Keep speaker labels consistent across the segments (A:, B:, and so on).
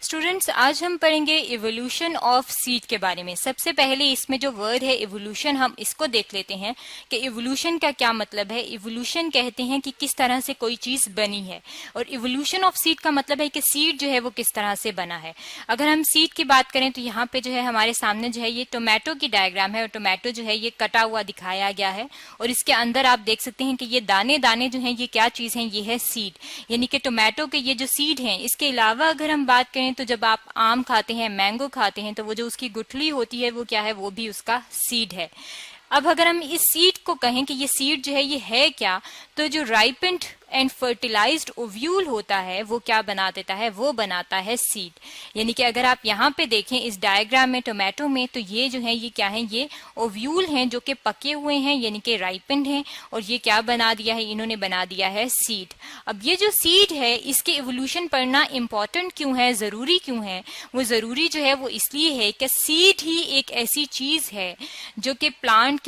A: Students, आज हम पढ़ेंगे इवोल्यूशन ऑफ सीड के बारे में। सबसे पहले इसमें जो वर्ड है इवोल्यूशन, हम इसको देख लेते हैं कि इवोल्यूशन का क्या मतलब है। इवोल्यूशन कहते हैं कि किस तरह से कोई चीज बनी है, और इवोल्यूशन ऑफ सीड का मतलब है कि सीड जो है वो किस तरह से बना है। अगर हम सीड की बात करें तो यहाँ पे जो है हमारे सामने जो है ये टोमेटो की डायग्राम है, और टोमेटो जो है ये कटा हुआ दिखाया गया है, और इसके अंदर आप देख सकते हैं कि ये दाने दाने जो है ये क्या चीज है, ये है सीड। यानी कि टोमेटो के ये जो सीड है, इसके अलावा अगर हम बात करें तो जब आप आम खाते हैं, मैंगो खाते हैं, तो वो जो उसकी गुठली होती है वो क्या है, वो भी उसका सीड है। अब अगर हम इस सीड को कहें कि ये सीड जो है ये है क्या, तो जो राइपेंड एंड फर्टिलाइज्ड ओव्यूल होता है वो क्या बना देता है, वो बनाता है सीड। यानी कि अगर आप यहाँ पे देखें इस डायग्राम में टोमेटो में, तो ये जो है ये क्या है, ये ओव्यूल हैं जो कि पके हुए हैं, यानी कि राइपेंड हैं, और ये क्या बना दिया है, इन्होंने बना दिया है सीड। अब ये जो सीड है इसके इवोल्यूशन पढ़ना इंपॉर्टेंट क्यों है, जरूरी क्यों है? वो जरूरी जो है वो इसलिए है कि सीड ही एक ऐसी चीज है जो कि प्लांट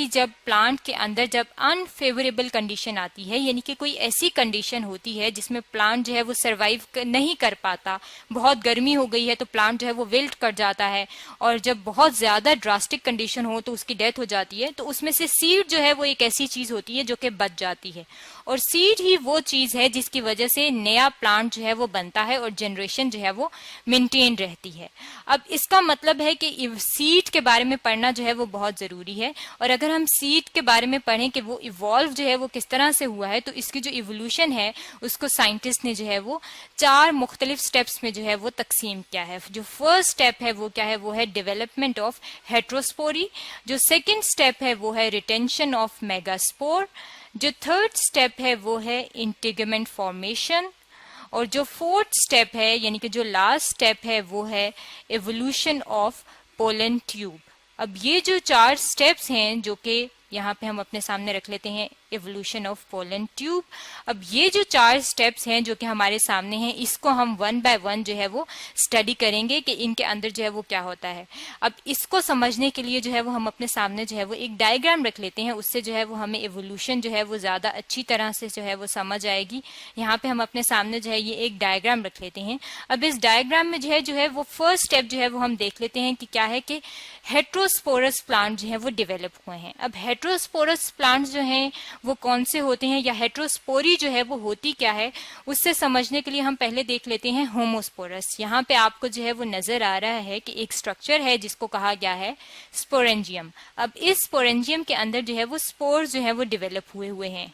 A: के अंदर जब अनफेवरेबल कंडीशन आती है, यानी कि कोई ऐसी कंडीशन होती है जिसमें प्लांट जो है वो सरवाइव नहीं कर पाता, बहुत गर्मी हो गई है तो प्लांट जो है वो विल्ट कर जाता है, और जब बहुत ज्यादा ड्रास्टिक कंडीशन हो तो उसकी डेथ हो जाती है, तो उसमें से सीड जो है वो एक ऐसी चीज होती है जो कि बच जाती है। और सीड ही वो चीज है जिसकी वजह से नया प्लांट जो है वो बनता है और जनरेशन जो है वो मेंटेन रहती है। अब इसका मतलब है कि सीड के बारे में पढ़ना जो है वो बहुत जरूरी है। और अगर हम सीड के बारे में पढ़ें कि वो इवॉल्व जो है वो किस तरह से हुआ है, तो इसकी जो इवोल्यूशन है उसको साइंटिस्ट ने जो है वो 4 मुख्तलिफ स्टेप्स में जो है वो तकसीम किया है। जो फर्स्ट स्टेप है वो क्या है, वो है डेवलपमेंट ऑफ हेट्रोस्पोरी। जो सेकेंड स्टेप है वो है रिटेंशन ऑफ मेगास्पोर। जो थर्ड स्टेप है वो है इंटीगमेंट फॉर्मेशन। और जो फोर्थ स्टेप है, यानी कि जो लास्ट स्टेप है, वो है इवोल्यूशन ऑफ पोलन ट्यूब। अब ये जो 4 स्टेप्स हैं जो कि यहाँ पे हम अपने सामने रख लेते हैं, इवोल्यूशन ऑफ पोलन ट्यूब। अब ये जो 4 स्टेप्स हैं जो कि हमारे सामने हैं, इसको हम 1 बाय 1 जो है वो स्टडी करेंगे कि इनके अंदर जो है वो क्या होता है। अब इसको समझने के लिए जो है वो हम अपने सामने जो है वो एक डायग्राम रख लेते हैं, उससे जो है वो हमें इवोल्यूशन जो है वो ज्यादा अच्छी तरह से जो है वो समझ आएगी। यहाँ पे हम अपने सामने जो है ये एक डायग्राम रख लेते हैं। अब इस डायग्राम में जो है वो फर्स्ट स्टेप जो है वो हम देख लेते हैं कि क्या है कि हेट्रोस्पोरस प्लांट जो है वो डेवलप हुए हैं। अब हेट्रोस्पोरस प्लांट्स जो हैं वो कौन से होते हैं, या हेट्रोस्पोरी जो है वो होती क्या है, उससे समझने के लिए हम पहले देख लेते हैं होमोस्पोरस। यहाँ पे आपको जो है वो नजर आ रहा है कि एक स्ट्रक्चर है जिसको कहा गया है स्पोरेंजियम। अब इस स्पोरेंजियम के अंदर जो है वो स्पोर्स जो है वो डेवलप हुए हैं।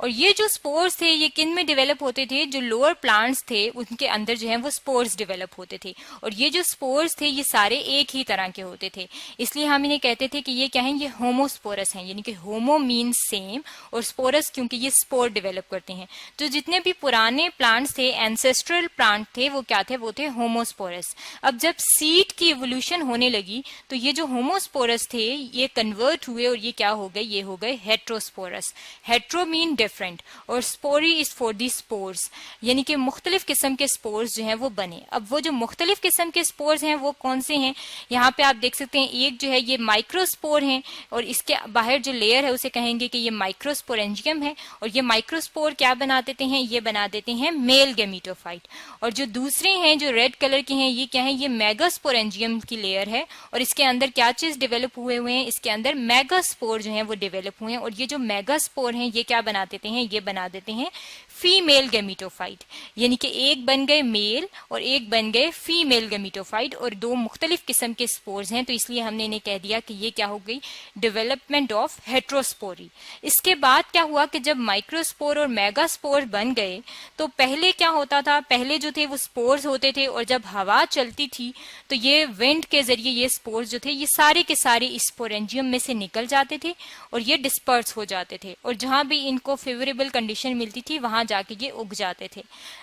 A: और ये जो स्पोर्स थे ये किन में डेवलप होते थे, जो लोअर प्लांट्स थे उनके अंदर जो है वो स्पोर्स डेवलप होते थे। और ये जो स्पोर्स थे ये सारे एक ही तरह के होते थे, इसलिए हम इन्हें कहते थे कि ये क्या है, ये होमोस्पोरस हैं। यानी कि होमो मीन्स सेम, और स्पोरस क्योंकि ये स्पोर डेवलप करते हैं। तो जितने भी पुराने प्लांट्स थे, एंसेस्ट्रल प्लांट थे, वो क्या थे, वो थे होमोस्पोरस। अब जब सीड की इवोल्यूशन होने लगी तो ये जो होमोस्पोरस थे ये कन्वर्ट हुए, और ये क्या हो गए, ये हो गए हेट्रोस्पोरस। हेट्रो मीन डिफरेंट, और स्पोरी इज फॉर दी स्पोर्स, यानी कि मुख्तलिफ किस्म के स्पोर्स जो हैं वो बने। अब वो जो मुख्तलिफ किस्म के स्पोर्स हैं वो कौन से हैं, यहाँ पे आप देख सकते हैं। एक जो है ये माइक्रोस्पोर है, और इसके बाहर जो लेयर है उसे कहेंगे कि ये माइक्रोस्पोरेंजियम है। और ये माइक्रोस्पोर क्या बना देते हैं, ये बना देते हैं मेल गैमीटोफाइट। और जो दूसरे हैं जो रेड कलर के हैं, ये क्या है, ये मेगास्पोरेंजियम की लेयर है, और इसके अंदर क्या चीज डेवलप हुए हैं, इसके अंदर मेगास्पोर जो है वो डेवलप हुए हैं। और ये जो मेगास्पोर हैं ये क्या बना देते हैं, ये बना देते हैं फीमेल गैमीटोफाइट। यानी कि एक बन गए मेल और एक बन गए फीमेल गैमीटोफाइट, और 2 मुख्तलिफ किस्म के स्पोर्स हैं, तो इसलिए हमने इन्हें कह दिया कि ये क्या हो गई, डेवलपमेंट ऑफ हेट्रोस्पोरी। इसके बाद क्या हुआ कि जब माइक्रोस्पोर और मेगास्पोर बन गए तो पहले क्या होता था, पहले जो थे वो स्पोर्स होते थे, और जब हवा चलती थी तो ये विंड के जरिए ये स्पोर्स जो थे ये सारे के सारे इस स्पोरेंजियम में से निकल जाते थे और ये डिस्पर्स हो जाते थे, और जहां भी इनको फेवरेबल कंडीशन मिलती थी वहां जाके ये उग जाते थे।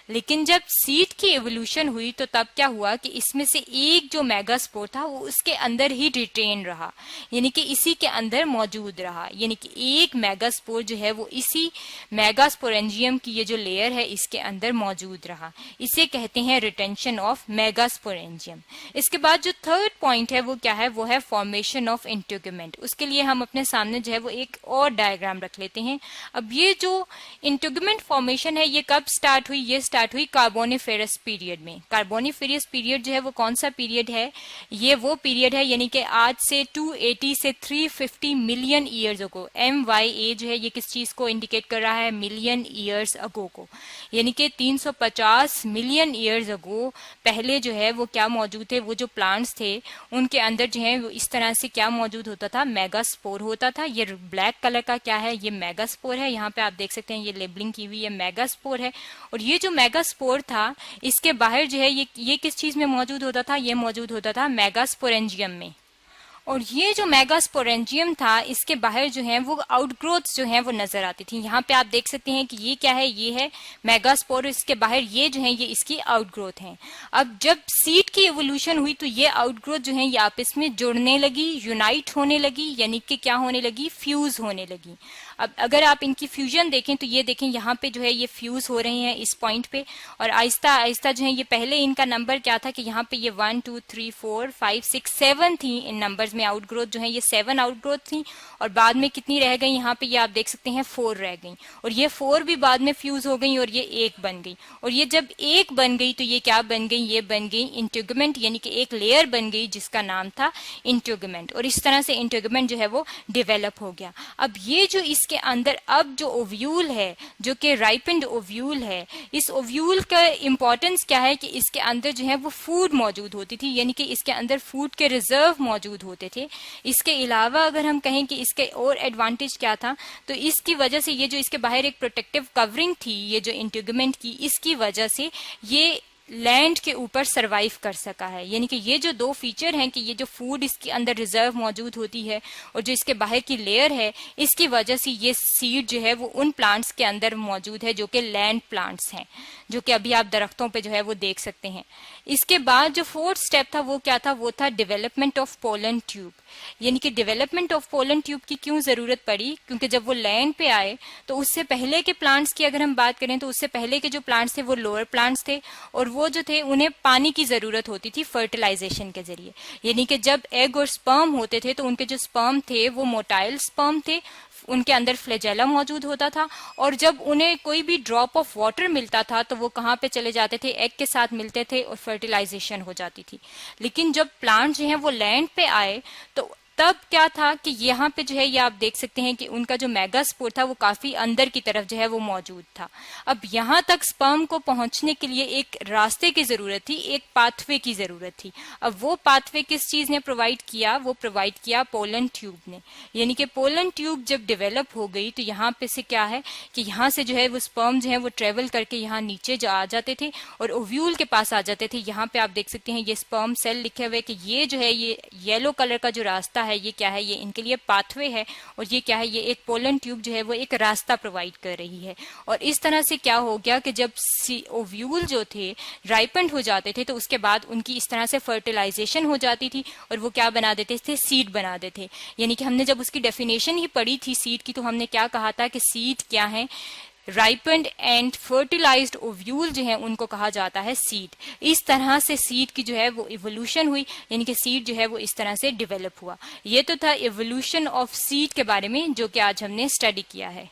A: लेकिन जब सीड की इवोल्यूशन हुई तो तब क्या हुआ कि इसमें से एक जो मेगास्पोर था वो उसके अंदर ही रिटेन रहा, यानी कि इसी के अंदर मौजूद रहा। यानी कि एक मेगास्पोर जो है वो इसी मेगास्पोरेंजियम की ये जो लेयर है इसके अंदर मौजूद रहा। इसे कहते हैं रिटेंशन ऑफ मेगास्पोरेंजियम। इसके बाद जो थर्ड पॉइंट है वो क्या है, वो है फॉर्मेशन ऑफ इंटीगमेंट। उसके लिए हम अपने सामने जो है वो एक और डायग्राम रख लेते हैं। अब ये जो इंटीगमेंट फॉर्मेशन फॉर्मेशन है ये कब स्टार्ट हुई? ये स्टार्ट हुई कार्बोनिफेरस पीरियड में। कार्बोनिफेरस पीरियड जो है वो कौन सा पीरियड है? ये वो पीरियड है यानी कि आज से 280 से 350 मिलियन ईयर्स अगो। MYA जो है ये किस चीज को इंडिकेट कर रहा है? मिलियन ईयर्स अगो को, यानी कि 350 मिलियन ईयर्स अगो पहले जो है वो क्या मौजूद थे? वो जो प्लांट्स थे उनके अंदर जो है वो इस तरह से क्या मौजूद होता था? मेगास्पोर होता था। ये ब्लैक कलर का क्या है? ये मेगास्पोर है। यहाँ पे आप देख सकते हैं ये लेबलिंग की हुई है, मेगास्पोर है। और ये जो मेगास्पोर था इसके बाहर जो है ये किस चीज में मौजूद होता था? ये मौजूद होता था मेगास्पोरेंजियम में। और ये जो मेगास्पोरेंजियम था इसके बाहर जो है वो आउटग्रोथ्स जो है वो नजर आती थी। यहाँ पे आप देख सकते हैं कि ये क्या है? ये है मेगास्पोर। इसके बाहर ये जो है ये इसकी आउटग्रोथ है। अब जब सीड की एवोल्यूशन हुई तो ये आउटग्रोथ जो है ये आपस में जुड़ने लगी, यूनाइट होने लगी, यानी कि क्या होने लगी? फ्यूज होने लगी। अब अगर आप इनकी फ्यूजन देखें तो ये देखें यहाँ पे जो है ये फ्यूज हो रहे हैं इस पॉइंट पे, और आहिस्ता आहिस्ता जो है ये पहले इनका नंबर क्या था कि यहाँ पे ये 1 2 3 4 5 6 7 थी इन नंबर्स में। आउटग्रोथ जो है ये 7 आउटग्रोथ थी, और बाद में कितनी रह गई? यहाँ पे ये आप देख सकते हैं 4 रह गई, और ये 4 भी बाद में फ्यूज हो गई और ये एक बन गई। और ये जब एक बन गई तो ये क्या बन गई? ये बन गई इंटेगुमेंट, यानी कि एक लेयर बन गई जिसका नाम था इंटेगुमेंट। और इस तरह से इंटेगुमेंट जो है वो डेवलप हो गया। अब ये जो इसके अंदर अब जो ओव्यूल है जो कि राइपेंड ओव्यूल है, इस ओव्यूल का इंपॉर्टेंस क्या है कि इसके अंदर जो है वो फूड मौजूद होती थी, यानी कि इसके अंदर फूड के रिजर्व मौजूद होते थे। इसके अलावा अगर हम कहें कि इसके और एडवांटेज क्या था तो इसकी वजह से ये जो इसके बाहर एक प्रोटेक्टिव कवरिंग थी ये जो इंटेगुमेंट की, इसकी वजह से ये लैंड के ऊपर सरवाइव कर सका है। यानी कि ये जो दो फीचर हैं कि ये जो फूड इसके अंदर रिजर्व मौजूद होती है और जो इसके बाहर की लेयर है, इसकी वजह से ये सीड जो है वो उन प्लांट्स के अंदर मौजूद है जो कि लैंड प्लांट्स हैं, जो कि अभी आप दरख्तों पे जो है वो देख सकते हैं। इसके बाद जो फोर्थ स्टेप था वो क्या था? वो था डेवलपमेंट ऑफ पोलन ट्यूब। यानी कि डेवलपमेंट ऑफ पोलन ट्यूब की क्यों जरूरत पड़ी? क्योंकि जब वो लैंड पे आए तो उससे पहले के प्लांट्स की अगर हम बात करें तो उससे पहले के जो प्लांट्स थे वो लोअर प्लांट्स थे, और वो जो थे उन्हें पानी की जरूरत होती थी फर्टिलाइजेशन के जरिए। यानी कि जब एग और स्पर्म होते थे तो उनके जो स्पर्म थे वो मोटाइल स्पर्म थे, उनके अंदर फ्लैजेला मौजूद होता था, और जब उन्हें कोई भी ड्रॉप ऑफ वाटर मिलता था तो वो कहाँ पे चले जाते थे? एग के साथ मिलते थे और फर्टिलाइजेशन हो जाती थी। लेकिन जब प्लांट जो है वो लैंड पे आए तो तब क्या था कि यहाँ पे जो है ये आप देख सकते हैं कि उनका जो मेगास्पोर था वो काफी अंदर की तरफ जो है वो मौजूद था। अब यहाँ तक स्पर्म को पहुंचने के लिए एक रास्ते की जरूरत थी, एक पाथवे की जरूरत थी। अब वो पाथवे किस चीज ने प्रोवाइड किया? वो प्रोवाइड किया पोलन ट्यूब ने। यानी कि पोलन ट्यूब जब डेवलप हो गई तो यहाँ पे से क्या है कि यहाँ से जो है वो स्पर्म जो है वो ट्रेवल करके यहाँ नीचे आ जाते थे और ओव्यूल के पास आ जाते थे। यहाँ पे आप देख सकते हैं ये स्पर्म सेल लिखे हुए कि ये जो है ये येलो कलर का जो रास्ता है ये क्या है? ये इनके लिए पाथवे है, और ये क्या है? ये एक पोलन ट्यूब जो है वो एक रास्ता प्रोवाइड कर रही है। और इस तरह से क्या हो गया कि जब ओव्यूल जो थे राइपेंड हो जाते थे तो उसके बाद उनकी इस तरह से फर्टिलाइजेशन हो जाती थी और वो क्या बना देते थे? सीड बना देते थे। यानी कि हमने जब उसकी डेफिनेशन ही पढ़ी थी सीड की तो हमने क्या कहा था कि सीड क्या है? राइपेंड एंड फर्टिलाइज्ड ओव्यूल जो है उनको कहा जाता है सीड। इस तरह से सीड की जो है वो इवोल्यूशन हुई, यानी कि सीड जो है वो इस तरह से डेवलप हुआ। ये तो था इवोल्यूशन ऑफ सीड के बारे में जो कि आज हमने स्टडी किया है।